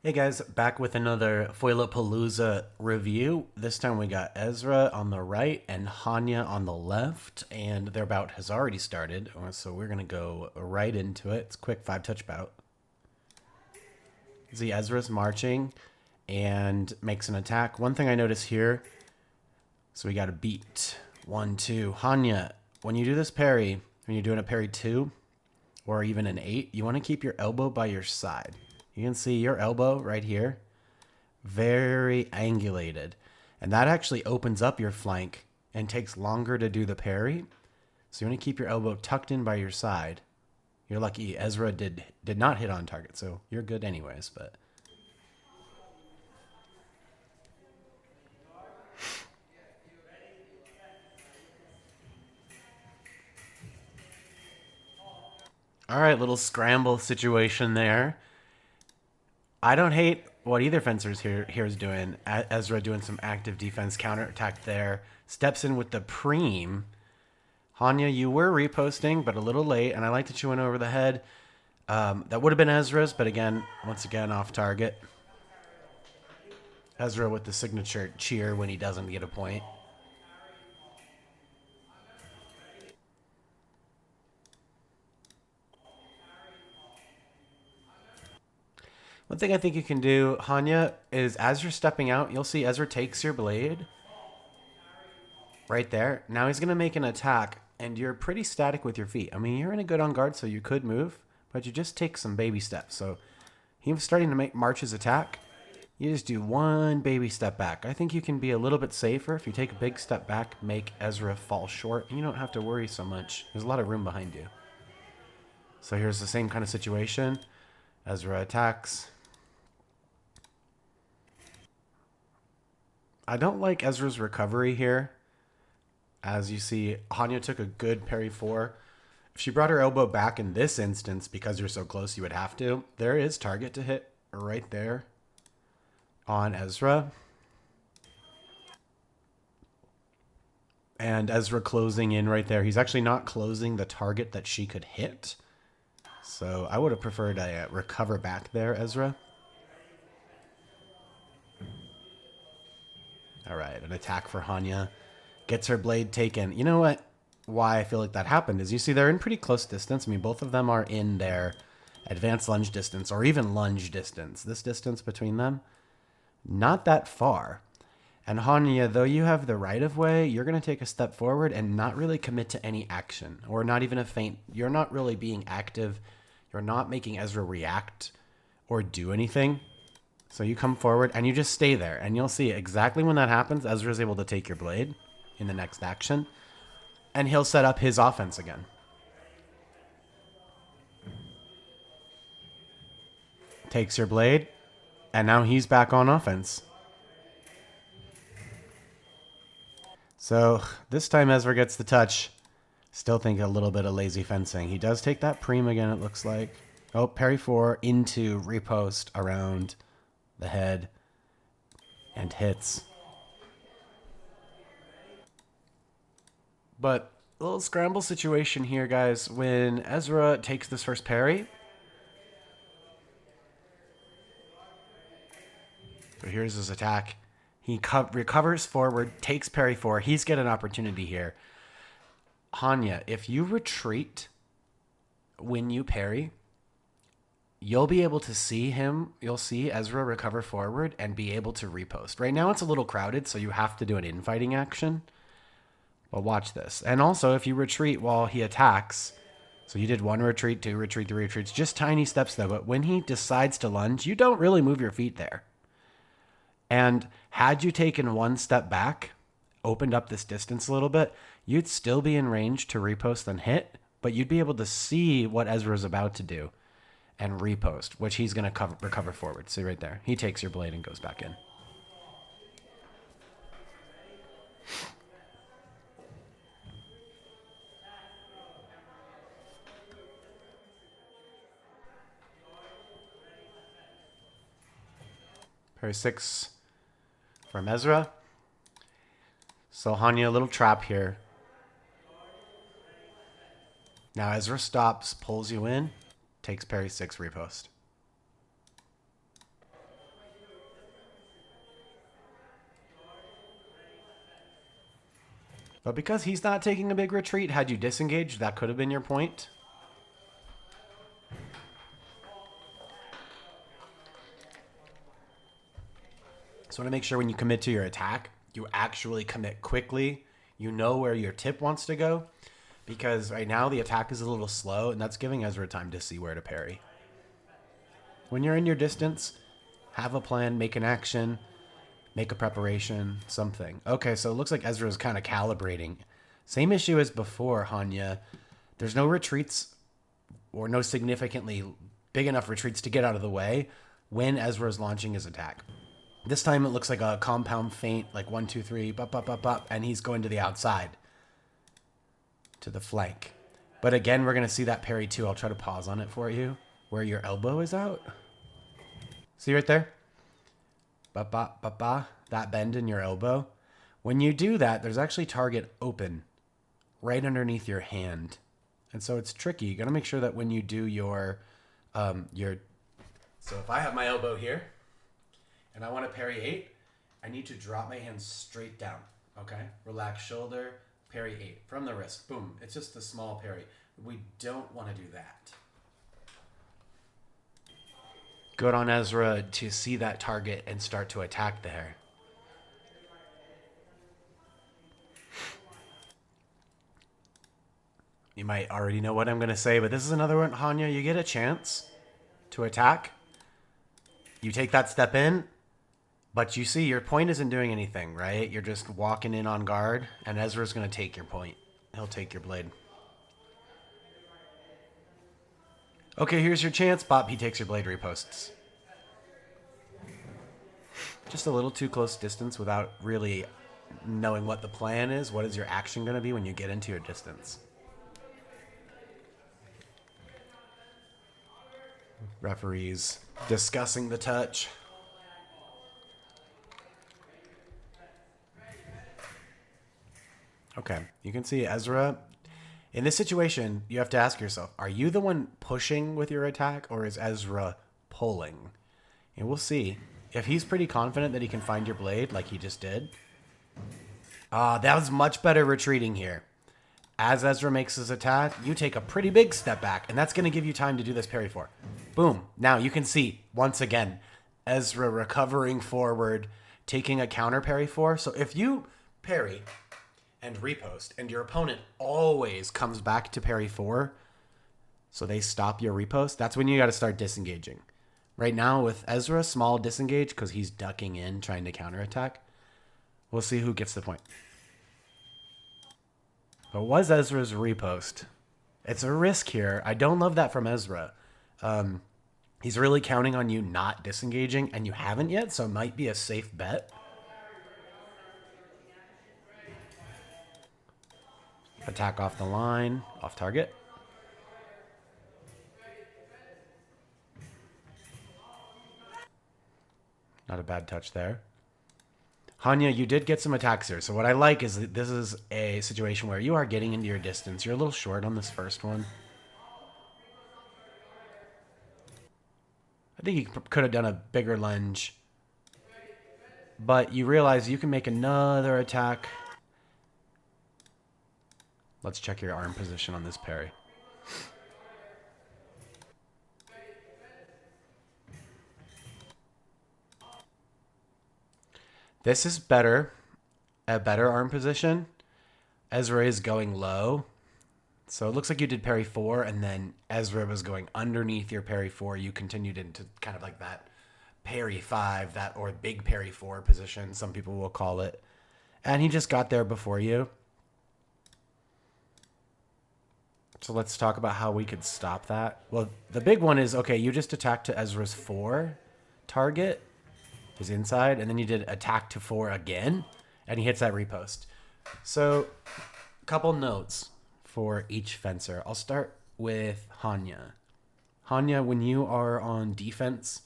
Hey guys, back with another Foilapalooza review. This time we got Ezra on the right and Hanyah on the left, and their bout has already started, so we're gonna go right into it. It's a quick 5-touch bout. See, Ezra's marching and makes an attack. One thing I notice here, so we got a beat. 1, 2. Hanyah, when you do this parry, when you're doing a parry 2, or even an 8, you want to keep your elbow by your side. You can see your elbow right here, very angulated. And that actually opens up your flank and takes longer to do the parry. So you want to keep your elbow tucked in by your side. You're lucky Ezra did not hit on target, so you're good anyways, but all right, little scramble situation there. I don't hate what either fencer's here is doing. Ezra doing some active defense, counter attack there. Steps in with the preem. Hanyah, you were reposting, but a little late, and I like that you went over the head. That would have been Ezra's, but again, once again, off target. Ezra with the signature cheer when he doesn't get a point. One thing I think you can do, Hanyah, is as you're stepping out, you'll see Ezra takes your blade right there. Now he's going to make an attack, and you're pretty static with your feet. I mean, you're in a good on guard, so you could move, but you just take some baby steps. So he was starting to make march his attack. You just do one baby step back. I think you can be a little bit safer if you take a big step back, make Ezra fall short, and you don't have to worry so much. There's a lot of room behind you. So here's the same kind of situation. Ezra attacks. I don't like Ezra's recovery here. As you see, Hanyah took a good parry 4. If she brought her elbow back in this instance, because you're so close, you would have to. There is target to hit right there on Ezra. And Ezra closing in right there. He's actually not closing the target that she could hit. So I would have preferred a recover back there, Ezra. All right, an attack for Hanyah. Gets her blade taken. You know what? Why I feel like that happened is you see they're in pretty close distance. I mean, both of them are in their advanced lunge distance or even lunge distance. This distance between them, not that far. And Hanyah, though you have the right of way, you're going to take a step forward and not really commit to any action or not even a feint. You're not really being active. You're not making Ezra react or do anything. So you come forward and you just stay there, and you'll see exactly when that happens, Ezra's able to take your blade in the next action, and he'll set up his offense again. Takes your blade, and now he's back on offense. So this time Ezra gets the touch. Still think a little bit of lazy fencing. He does take that preem again, it looks like. Oh, parry 4 into repost around the head and hits. But a little scramble situation here, guys. When Ezra takes this first parry, so here's his attack. He recovers forward, takes parry 4. He's got an opportunity here. Hanyah, if you retreat when you parry, you'll be able to see him. You'll see Ezra recover forward and be able to repost. Right now it's a little crowded, so you have to do an infighting action. But watch this. And also, if you retreat while he attacks, so you did 1 retreat, 2 retreat, 3 retreats, just tiny steps though. But when he decides to lunge, you don't really move your feet there. And had you taken 1 step back, opened up this distance a little bit, you'd still be in range to repost and hit, but you'd be able to see what Ezra's about to do and repost, which he's going to recover forward. See right there. He takes your blade and goes back in. Parry 6 from Ezra. So Hanyah, a little trap here. Now Ezra stops, pulls you in, takes parry 6 repost. But because he's not taking a big retreat, had you disengaged, that could have been your point. So I want to make sure when you commit to your attack, you actually commit quickly. You know where your tip wants to go. Because right now the attack is a little slow, and that's giving Ezra time to see where to parry. When you're in your distance, have a plan, make an action, make a preparation, something. Okay, so it looks like Ezra is kind of calibrating. Same issue as before, Hanyah. There's no retreats or no significantly big enough retreats to get out of the way when Ezra is launching his attack. This time it looks like a compound feint, like 1, 2, 3, bop, bop, bop, bop, and he's going to the outside, to the flank. But again, we're going to see that parry too. I'll try to pause on it for you, where your elbow is out. See right there? Ba, ba, ba, ba, that bend in your elbow. When you do that, there's actually target open right underneath your hand. And so it's tricky. You got to make sure that when you do your... So if I have my elbow here, and I want to parry 8, I need to drop my hand straight down, okay? Relax shoulder, parry 8 from the wrist. Boom. It's just a small parry. We don't want to do that. Good on Ezra to see that target and start to attack there. You might already know what I'm going to say, but this is another one, Hanyah. You get a chance to attack. You take that step in, but you see your point isn't doing anything, right? You're just walking in on guard, and Ezra's going to take your point. He'll take your blade. Okay, here's your chance. Bop, he takes your blade, reposts. Just a little too close distance without really knowing what the plan is. What is your action going to be when you get into your distance? Referees discussing the touch. Okay, you can see Ezra. In this situation, you have to ask yourself, are you the one pushing with your attack, or is Ezra pulling? And we'll see. If he's pretty confident that he can find your blade, like he just did. That was much better retreating here. As Ezra makes his attack, you take a pretty big step back, and that's going to give you time to do this parry 4. Boom. Now you can see, once again, Ezra recovering forward, taking a counter parry 4. So if you parry and repost, and your opponent always comes back to parry 4, so they stop your repost, that's when you got to start disengaging. Right now with Ezra, small disengage because he's ducking in, trying to counterattack. We'll see who gets the point. But was Ezra's repost? It's a risk here. I don't love that from Ezra. He's really counting on you not disengaging, and you haven't yet, so it might be a safe bet. Attack off the line, off target. Not a bad touch there. Hanyah, you did get some attacks here. So what I like is that this is a situation where you are getting into your distance. You're a little short on this first one. I think you could have done a bigger lunge. But you realize you can make another attack. Let's check your arm position on this parry. This is better. A better arm position. Ezra is going low. So it looks like you did parry 4, and then Ezra was going underneath your parry 4. You continued into kind of like that parry 5, that or big parry 4 position, some people will call it. And he just got there before you. So let's talk about how we could stop that. Well, the big one is, okay, you just attacked to Ezra's 4 target, his inside, and then you did attack to 4 again, and he hits that repost. So a couple notes for each fencer. I'll start with Hanyah. Hanyah, when you are on defense,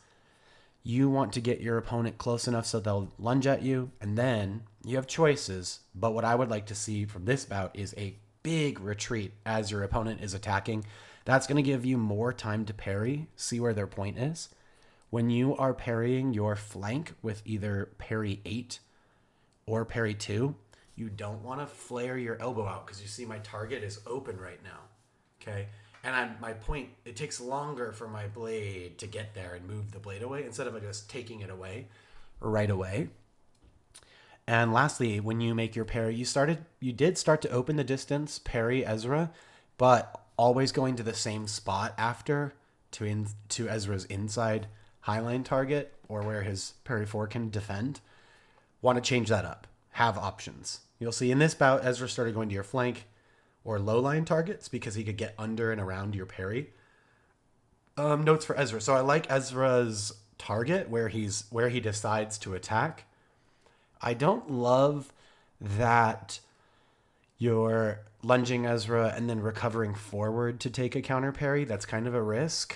you want to get your opponent close enough so they'll lunge at you, and then you have choices. But what I would like to see from this bout is a big retreat as your opponent is attacking. That's going to give you more time to parry, see where their point is. When you are parrying your flank with either parry 8 or parry 2, You don't want to flare your elbow out because you see my target is open right now. Okay. And my point, it takes longer for my blade to get there and move the blade away instead of just taking it away right away. And lastly, when you make your parry, you did start to open the distance, parry Ezra, but always going to the same spot after to Ezra's inside highline target or where his parry 4 can defend. Want to change that up. Have options. You'll see in this bout, Ezra started going to your flank or low line targets because he could get under and around your parry. Notes for Ezra. So I like Ezra's target where he decides to attack. I don't love that you're lunging Ezra and then recovering forward to take a counter parry. That's kind of a risk.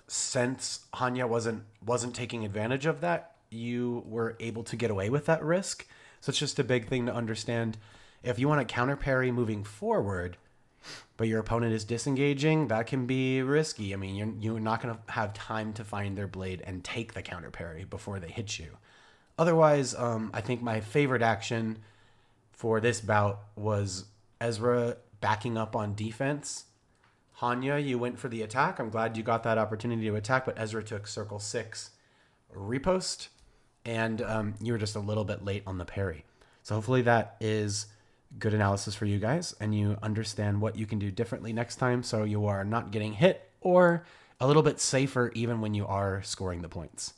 Since Hanyah wasn't taking advantage of that, you were able to get away with that risk. So it's just a big thing to understand. If you want to counter parry moving forward, but your opponent is disengaging, that can be risky. I mean, you're not going to have time to find their blade and take the counter parry before they hit you. Otherwise, I think my favorite action for this bout was Ezra backing up on defense. Hanyah, you went for the attack. I'm glad you got that opportunity to attack, but Ezra took circle 6 repost, and you were just a little bit late on the parry. So hopefully that is good analysis for you guys, and you understand what you can do differently next time so you are not getting hit or a little bit safer even when you are scoring the points.